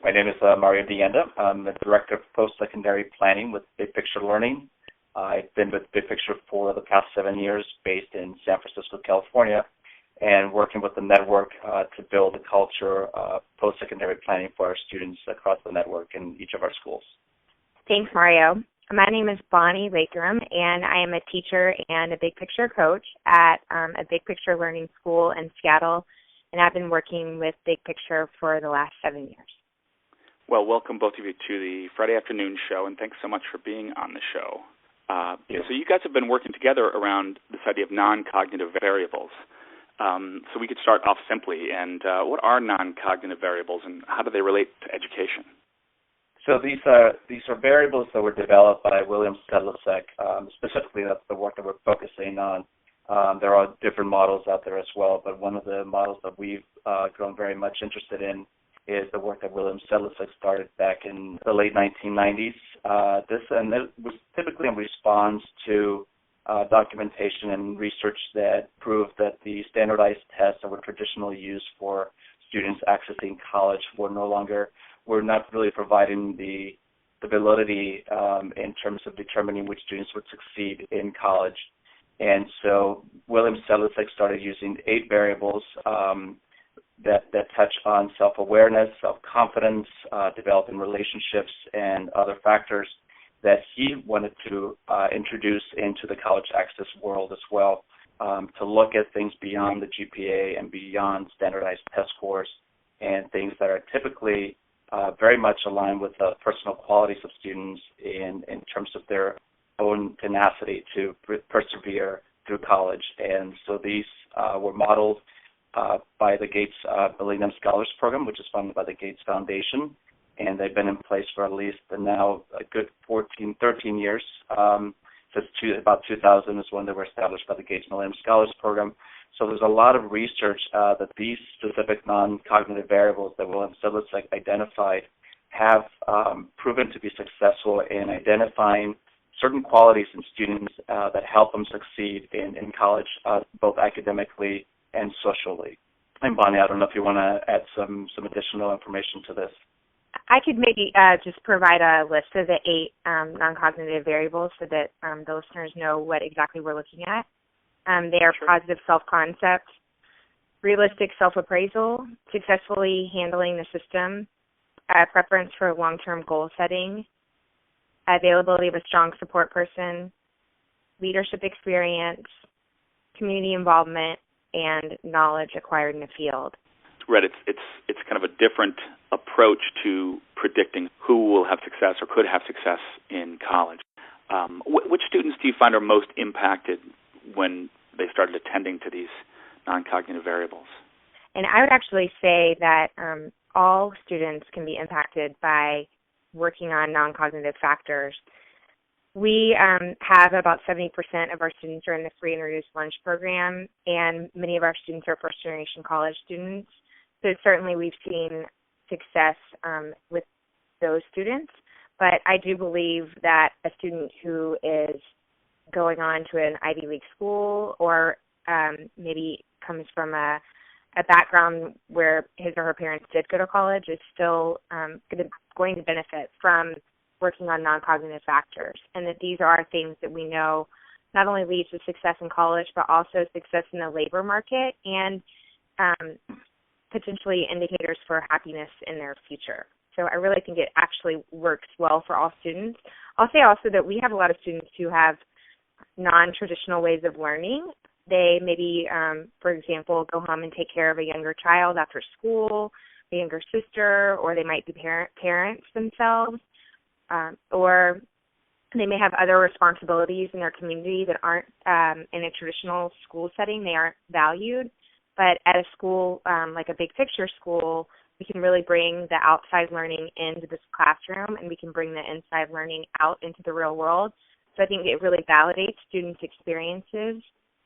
My name is Mario Dienda. I'm the Director of Post-Secondary Planning with Big Picture Learning. I've been with Big Picture for the past 7 years, based in San Francisco, California, and working with the network to build a culture of post-secondary planning for our students across the network in each of our schools. Thanks, Mario. My name is Bonnie Lakeram, and I am a teacher and a Big Picture coach at a Big Picture Learning School in Seattle, and I've been working with Big Picture for the last 7 years. Well, welcome both of you to the Friday afternoon show, and thanks so much for being on the show. So you guys have been working together around this idea of non-cognitive variables. So we could start off simply. And what are non-cognitive variables, and how do they relate to education? So these are variables that were developed by William Sedlicek. Specifically, that's the work that we're focusing on. There are different models out there as well, but one of the models that we've grown very much interested in is the work that William Sedlicek started back in the late 1990s. It was typically in response to documentation and research that proved that the standardized tests that were traditionally used for students accessing college were not really providing the validity in terms of determining which students would succeed in college. And so William Sedlicek started using 8 variables that touch on self-awareness, self-confidence, developing relationships, and other factors that he wanted to introduce into the college access world as well, to look at things beyond the GPA and beyond standardized test scores, and things that are typically very much aligned with the personal qualities of students in terms of their own tenacity to persevere through college. And so these were modeled by the Gates Millennium Scholars Program, which is funded by the Gates Foundation, and they've been in place for at least now a good 13 years. Since about 2000 is when they were established by the Gates Millennium Scholars Program. So there's a lot of research that these specific non-cognitive variables that William Sedlicek identified have proven to be successful in identifying certain qualities in students that help them succeed in college, both academically and socially. And Bonnie, I don't know if you want to add some additional information to this. I could maybe just provide a list of the 8 non-cognitive variables so that the listeners know what exactly we're looking at. They are positive self-concept, realistic self-appraisal, successfully handling the system, preference for long-term goal setting, availability of a strong support person, leadership experience, community involvement, and knowledge acquired in the field. Right, it's kind of a different approach to predicting who will have success or could have success in college. Which students do you find are most impacted when they started attending to these non-cognitive variables? And I would actually say that all students can be impacted by working on non-cognitive factors. We have about 70% of our students are in the free and reduced lunch program, and many of our students are first-generation college students. So certainly we've seen success with those students, but I do believe that a student who is going on to an Ivy League school or maybe comes from a background where his or her parents did go to college is still going to benefit from working on non-cognitive factors, and that these are things that we know not only leads to success in college, but also success in the labor market and potentially indicators for happiness in their future. So I really think it actually works well for all students. I'll say also that we have a lot of students who have non-traditional ways of learning. They maybe, for example, go home and take care of a younger child after school, a younger sister, or they might be parents themselves. Or they may have other responsibilities in their community that aren't in a traditional school setting. They aren't valued. But at a school like a Big Picture school, we can really bring the outside learning into this classroom, and we can bring the inside learning out into the real world. So I think it really validates students' experiences.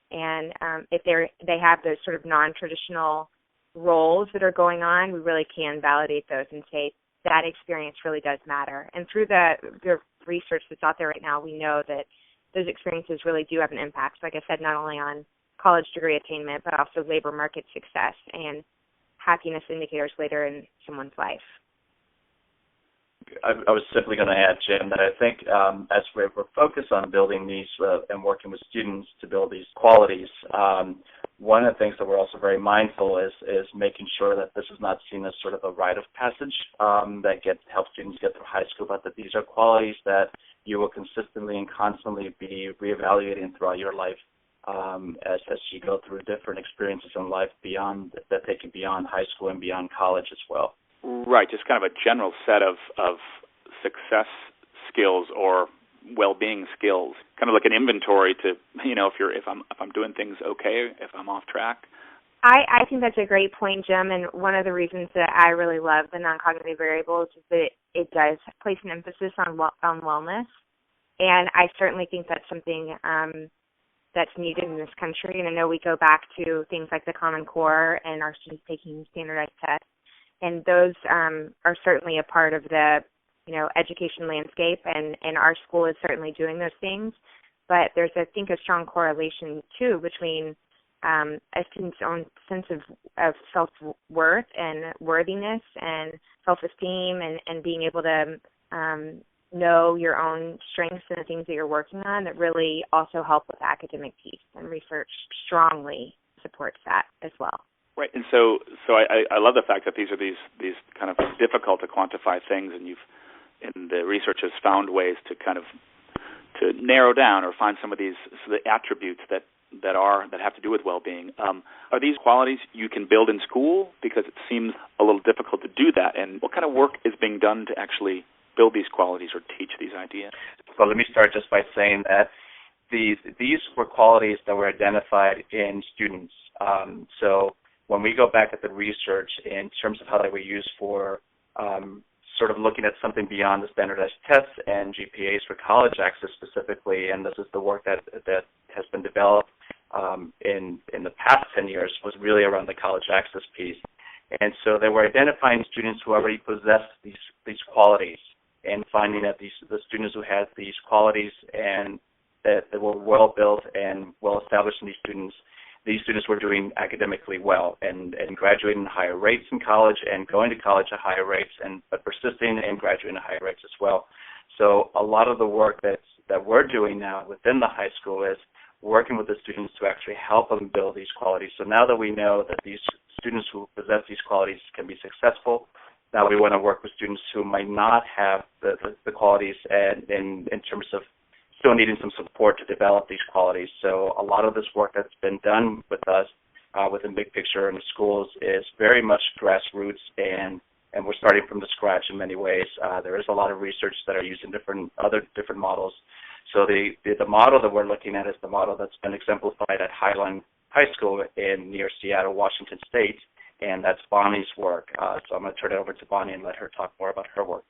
And if they have those sort of non-traditional roles that are going on, we really can validate those and say, that experience really does matter. And through the research that's out there right now, we know that those experiences really do have an impact, like I said, not only on college degree attainment, but also labor market success and happiness indicators later in someone's life. I was simply going to add, Jim, that I think as we're focused on building these and working with students to build these qualities, one of the things that we're also very mindful is making sure that this is not seen as sort of a rite of passage that helps students get through high school, but that these are qualities that you will consistently and constantly be reevaluating throughout your life as you go through different experiences in life that take you beyond high school and beyond college as well. Right, just kind of a general set of success skills or well-being skills, kind of like an inventory to, if I'm doing things okay, if I'm off track. I think that's a great point, Jim, and one of the reasons that I really love the non-cognitive variables is that it does place an emphasis on wellness, and I certainly think that's something that's needed in this country. And I know we go back to things like the Common Core and our students taking standardized tests, and those are certainly a part of the education landscape, and our school is certainly doing those things. But there's, I think, a strong correlation too between a student's own sense of self-worth and worthiness and self-esteem and being able to know your own strengths and the things that you're working on that really also help with the academic piece, and research strongly supports that as well. Right, and so I love the fact that these are these kind of difficult to quantify things, and the research has found ways to kind of to narrow down or find some of the attributes that have to do with well-being. Are these qualities you can build in school? Because it seems a little difficult to do that. And what kind of work is being done to actually build these qualities or teach these ideas? Well, let me start just by saying that these were qualities that were identified in students. So when we go back at the research in terms of how they were used for sort of looking at something beyond the standardized tests and GPAs for college access specifically, and this is the work that has been developed in the past 10 years, was really around the college access piece. And so they were identifying students who already possessed these qualities and finding that the students who had these qualities and that were well built and well established in these students were doing academically well and graduating at higher rates in college and going to college at higher rates, but persisting and graduating at higher rates as well. So a lot of the work that we're doing now within the high school is working with the students to actually help them build these qualities. So now that we know that these students who possess these qualities can be successful, now we want to work with students who might not have the qualities and in terms of still needing some support to develop these qualities. So a lot of this work that's been done with us within Big Picture in the schools is very much grassroots, and we're starting from the scratch in many ways. There is a lot of research that are using different models. So the model that we're looking at is the model that's been exemplified at Highline High School near Seattle, Washington State, and that's Bonnie's work. So I'm going to turn it over to Bonnie and let her talk more about her work.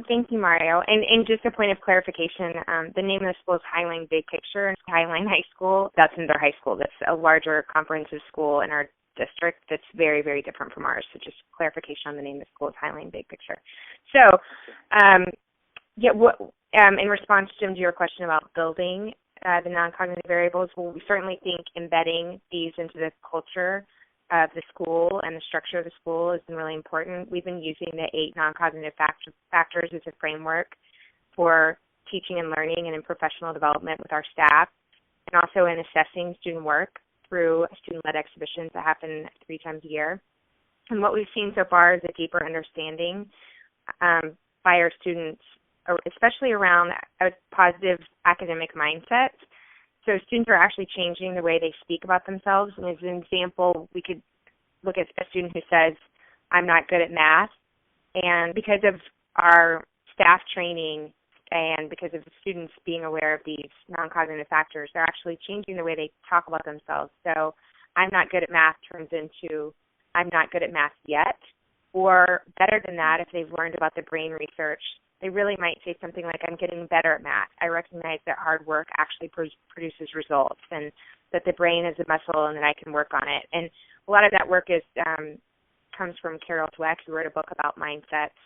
Thank you, Mario. And just a point of clarification, the name of the school is Highline Big Picture. And Highline High School, that's in their high school. That's a larger comprehensive school in our district that's very, very different from ours. So just clarification on the name of the school is Highline Big Picture. So, in response, Jim, to your question about building the non-cognitive variables, well, we certainly think embedding these into the culture of the school and the structure of the school has been really important. We've been using the 8 non-cognitive factors as a framework for teaching and learning and in professional development with our staff, and also in assessing student work through student-led exhibitions that happen 3 times a year. And what we've seen so far is a deeper understanding by our students, especially around a positive academic mindset. So students are actually changing the way they speak about themselves. And as an example, we could look at a student who says, I'm not good at math. And because of our staff training and because of the students being aware of these non-cognitive factors, they're actually changing the way they talk about themselves. So I'm not good at math turns into I'm not good at math yet. Or better than that, if they've learned about the brain research, they really might say something like, I'm getting better at math. I recognize that hard work actually produces results and that the brain is a muscle and that I can work on it. And a lot of that work comes from Carol Dweck, who wrote a book about mindsets,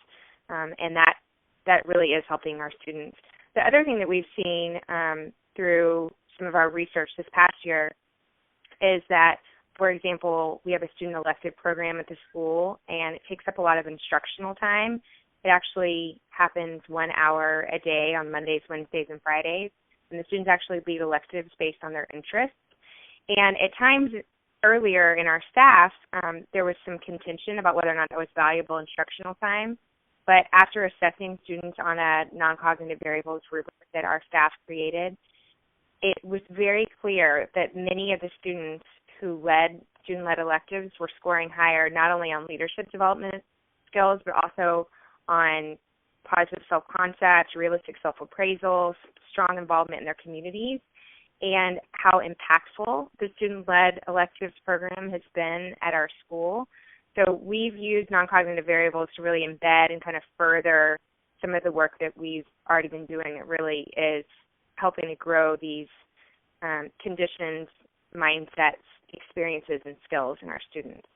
and that really is helping our students. The other thing that we've seen through some of our research this past year is that, for example, we have a student elective program at the school, and it takes up a lot of instructional time. It actually happens 1 hour a day on Mondays, Wednesdays, and Fridays, and the students actually lead electives based on their interests. And at times earlier in our staff, there was some contention about whether or not that was valuable instructional time. But after assessing students on a non-cognitive variables rubric that our staff created, it was very clear that many of the students who led student-led electives were scoring higher not only on leadership development skills, but also on positive self-concept, realistic self-appraisals, strong involvement in their communities, and how impactful the student-led electives program has been at our school. So we've used non-cognitive variables to really embed and kind of further some of the work that we've already been doing. It really is helping to grow these conditions, mindsets, experiences, and skills in our students.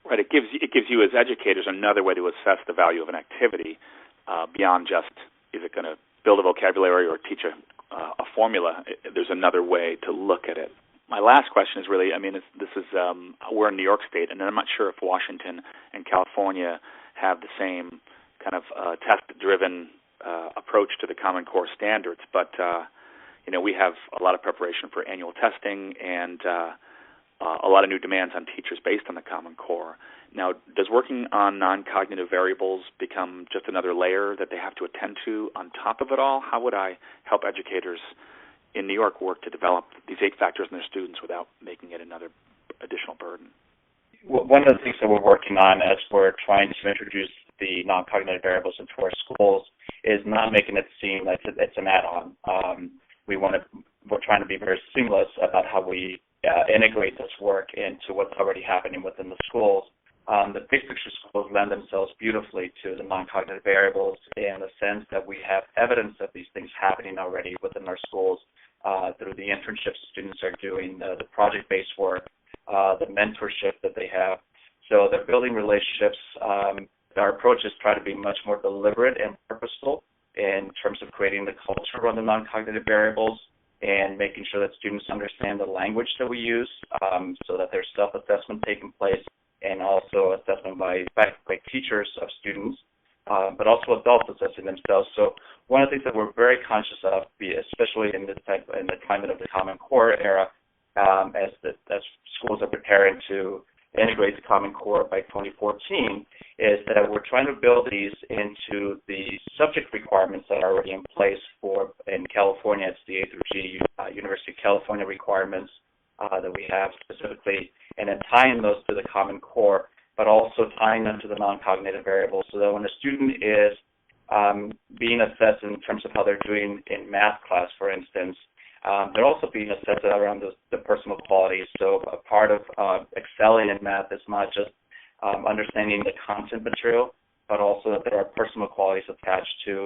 Right. It gives you as educators another way to assess the value of an activity beyond just is it going to build a vocabulary or teach a formula. There's another way to look at it. My last question is really, we're in New York State, and I'm not sure if Washington and California have the same kind of test-driven approach to the Common Core standards, but we have a lot of preparation for annual testing and a lot of new demands on teachers based on the Common Core. Now, does working on non-cognitive variables become just another layer that they have to attend to on top of it all? How would I help educators in New York work to develop these 8 factors in their students without making it another additional burden? Well, one of the things that we're working on as we're trying to introduce the non-cognitive variables into our schools is not making it seem like it's an add-on. We're trying to be very seamless about how we integrate this work into what's already happening within the schools. The big picture schools lend themselves beautifully to the non-cognitive variables in the sense that we have evidence of these things happening already within our schools through the internships students are doing, the project-based work, the mentorship that they have. So they're building relationships. Our approach is try to be much more deliberate and purposeful in terms of creating the culture around the non-cognitive variables and making sure that students understand the language that we use so that there's self-assessment taking place and also assessment by teachers of students, but also adults assessing themselves. So one of the things that we're very conscious of, especially in the climate of the Common Core era, as schools are preparing to integrate the Common Core by 2014, is that we're trying to build these into the subject requirements that are already in place in California. It's the A through G University of California requirements that we have specifically, and then tying those to the Common Core, but also tying them to the non-cognitive variables so that when a student is being assessed in terms of how they're doing in math class, for instance, they're also being assessed around the personal qualities. So a part of excelling in math is not just understanding the content material, but also that there are personal qualities attached to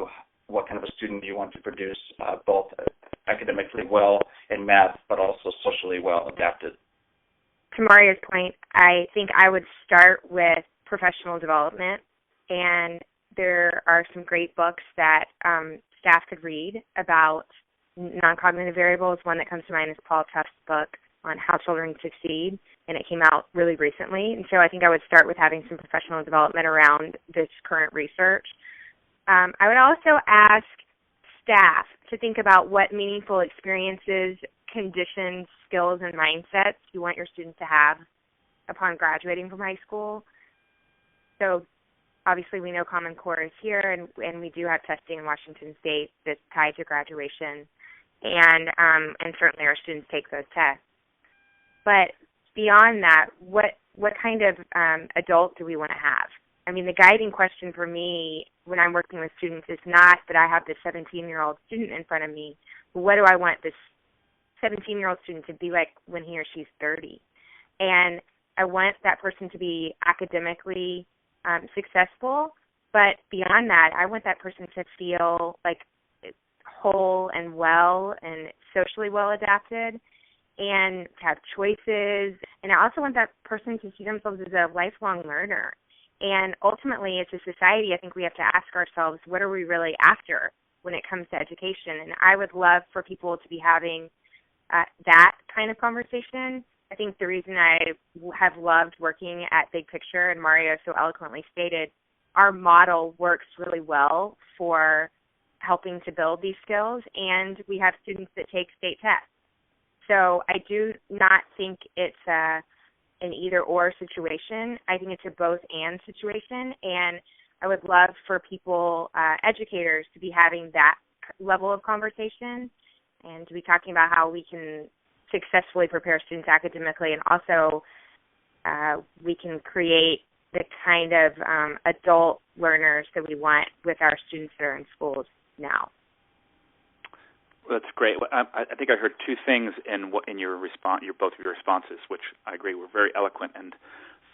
what kind of a student you want to produce, both academically well in math, but also socially well adapted. To Mario's point, I think I would start with professional development, and there are some great books that staff could read about non-cognitive variables. One that comes to mind is Paul Tuff's book on How Children Succeed, and it came out really recently. And so I think I would start with having some professional development around this current research. I would also ask staff to think about what meaningful experiences, conditions, skills, and mindsets you want your students to have upon graduating from high school. So obviously we know Common Core is here, and we do have testing in Washington State that's tied to graduation, and certainly our students take those tests. But beyond that, what kind of adult do we want to have? I mean, the guiding question for me when I'm working with students is not that I have this 17-year-old student in front of me, but what do I want this 17-year-old student to be like when he or she's 30? And I want that person to be academically successful, but beyond that, I want that person to feel like whole and well and socially well adapted and to have choices. And I also want that person to see themselves as a lifelong learner. And ultimately, as a society, I think we have to ask ourselves, what are we really after when it comes to education? And I would love for people to be having that kind of conversation. I think the reason I have loved working at Big Picture, and Mario so eloquently stated, our model works really well for helping to build these skills, and we have students that take state tests. So I do not think it's an either-or situation. I think it's a both-and situation, and I would love for people, educators, to be having that level of conversation and to be talking about how we can successfully prepare students academically, and also we can create the kind of adult learners that we want with our students that are in schools now. Well, that's great. I think I heard two things in your response, both of your responses, which I agree were very eloquent and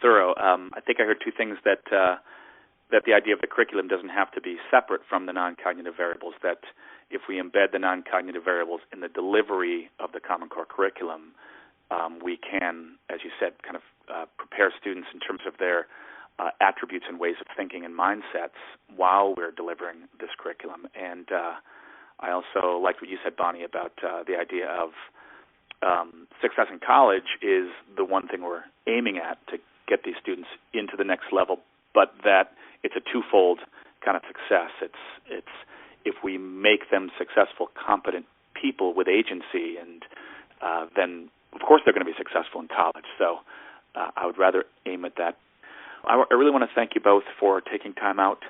thorough. I think I heard two things, that the idea of the curriculum doesn't have to be separate from the non-cognitive variables, that if we embed the non-cognitive variables in the delivery of the Common Core curriculum, we can, as you said, kind of prepare students in terms of their attributes and ways of thinking and mindsets while we're delivering this curriculum. And I also liked what you said, Bonnie, about the idea of success in college is the one thing we're aiming at to get these students into the next level, but that it's a twofold kind of success. It's if we make them successful, competent people with agency, and then, of course, they're going to be successful in college. So I would rather aim at that. I really want to thank you both for taking time out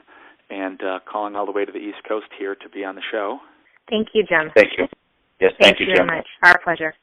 and calling all the way to the East Coast here to be on the show. Thank you, Jim. Thank you. Yes, thank you, Jim. Thank you very much. Our pleasure.